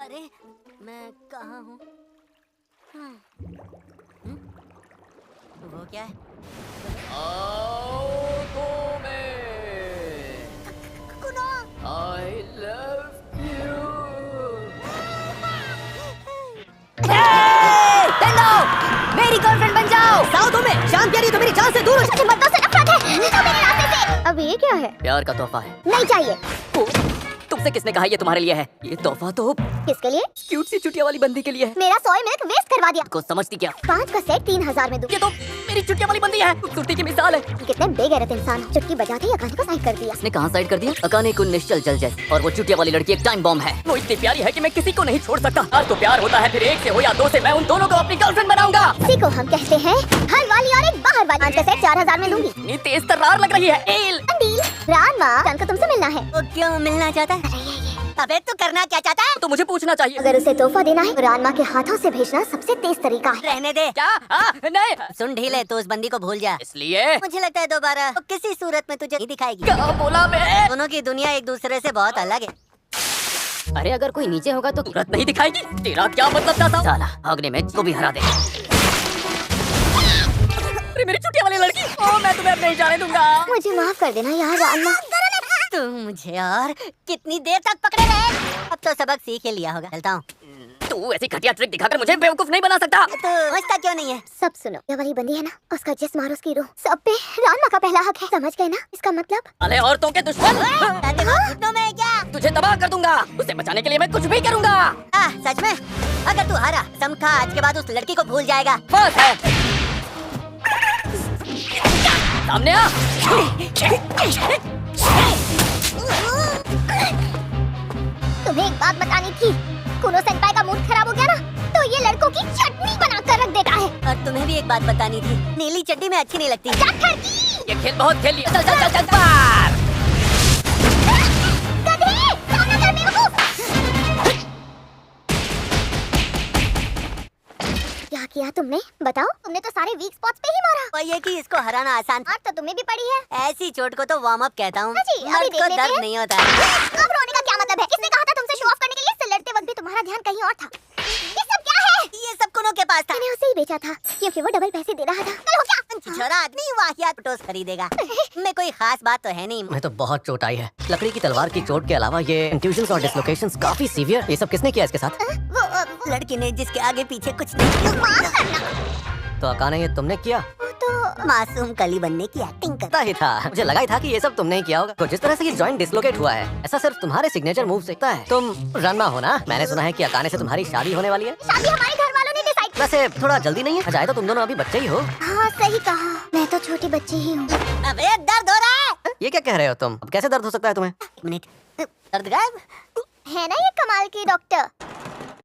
अरे मैं कहाँ हूँ? वो क्या है? I love you. मेरी गर्लफ्रेंड बन जाओ। साउथ में शाम प्यारी तो मेरी जान से दूर हो जाए। मर्दों से नफरत है तो मेरे रास्ते से। अब ये क्या है? प्यार का तोहफा है। नहीं चाहिए। तुमसे किसने कहा ये तुम्हारे लिए है? ये तोहफा तो किसके लिए? क्यूट सी चुटिया वाली बंदी के लिए है। मेरा सोया मिल्क वेस्ट करवा दिया। को समझती क्या? 5 का सेट 3000 में दूं। ये तो मेरी चुटिया वाली बंदी है। खूबसूरती की मिसाल है। कितने बेगैरत इंसान हो। चुटकी बजाते ही अकाने को साइड कर दिया। इसने कहाँ साइड कर दिया? अकाने को निश्चल जल जैसे। और वो चुटिया वाली लड़की एक टाइम बॉम्ब है। वो इतनी प्यारी है कि मैं किसी को नहीं छोड़ सकता। तो प्यार होता है फिर एक से हो या दो से, मैं उन दोनों को अपनी गर्लफ्रेंड बनाऊंगा। इसी को हम कहते हैं हर वाली और एक बाहर वाली। 5 का सेट 4000 में दूंगी। इतनी तेज तर्रार लग रही है। L deal. रानमा को तुमसे मिलना है। वो क्यों मिलना चाहता है? अबे तू करना क्या चाहता है? तो मुझे पूछना चाहिए। अगर उसे तोहफा देना है तो रानमा के हाथों से भेजना सबसे तेज तरीका है। रहने दे। क्या? नहीं। सुन ढीले, तो उस बंदी को भूल जा। इसलिए मुझे लगता है दोबारा वो किसी सूरत में तुझे नहीं दिखाएगी। क्या बोला मैं? दोनों की दुनिया एक दूसरे से बहुत अलग है। अरे अगर कोई नीचे होगा तो तुरंत नहीं दिखाएगी। तेरा क्या मतलब था? साला भागने में को भी हरा दे। अरे मेरी चुटिया वाली लड़की। ओ मैं तुम्हें अब नहीं जाने दूंगा। मुझे माफ कर देना यार रानमा। तुम मुझे और कितनी देर तक पकड़े रहे? अब तो सबक सीख ही लिया होगा। चलता हूँ। तू ऐसी घटिया ट्रिक दिखाकर मुझे बेवकूफ नहीं बना सकता। तो समझता क्यों नहीं है? सब सुनो, ये वाली बंदी है ना, उसका जिस्म और उसकी रूह सब पे रानमा का पहला हक है। समझ गए ना इसका मतलब? अरे औरतों के दुश्मन। घुटनों में क्या? तुझे तबाह कर दूंगा। उसे बचाने के लिए मैं कुछ भी करूंगा। सच में? अगर तू हारा, समखा आज के बाद उस लड़की को भूल जाएगा। बस है। सामने आ। तुम्हें एक बात बतानी थी। कुनो सेंपाई का मूड खराब हो गया ना तो ये लड़कों की चटनी बना कर रख देता है। और तुम्हें भी एक बात बतानी थी। नीली चड्डी में अच्छी नहीं लगती। ये खेल बहुत खेल लिया। चल चल चल चल पार। गधे, सामना कर बेवकूफ। क्या किया तुमने? बताओ। तुमने तो सारे वीक स्पॉट्स पे ही मारा। और ये कि इसको हराना आसान। आज तो तुम्हें भी पड़ी है। ऐसी चोट को तो वार्म अप कहता हूँ। जी, अभी मर्द देख को लेते दर्द हैं। नहीं होता। अब रोने का क्या मतलब है? किसने कहा था तुमसे शो ऑफ करने के लिए? इससे लड़ते वक्त भी तुम्हारा ध्यान कहीं और था। ये सब क्या है? ये सब कुनो के पास था। मैंने उसे ही बेचा था क्योंकि वो डबल पैसे दे रहा था। कल हो क्या? छोरा आदमी वाहियात फोटोज खरीदेगा। में कोई खास बात तो है नहीं। मैं तो बहुत चोट आई है। लकड़ी की तलवार की चोट के अलावा ये इंट्यूजन्स और डिसलोकेशंस काफी सीवियर। ये सब किसने किया इसके साथ? वो लड़की ने जिसके आगे पीछे कुछ नहीं। माफ करना। तो अकाने ये तुमने किया? वो तो मासूम कली बनने की एक्टिंग कर। पता ही था। मुझे लगा ही था कि ये सब तुमने ही किया होगा। तो जिस तरह से ये जॉइंट डिसलोकेट हुआ है, ऐसा सिर्फ तुम्हारे सिग्नेचर मूव से होता है। तुम रनमा हो ना? मैंने सुना है कि अकाने से तुम्हारी शादी होने वाली है। शादी हमारे घर वालों ने डिसाइड। वैसे थोड़ा जल्दी नहीं है? चाहे तो तुम दोनों अभी बच्चे ही हो। हाँ सही कहा। मैं तो छोटी बच्ची ही हूँ। अबे दर्द हो रहा है। ये क्या कह रहे हो तुम? अब कैसे दर्द हो सकता है तुम्हें? एक मिनट। दर्द गायब? है ना ये कमाल की डॉक्टर?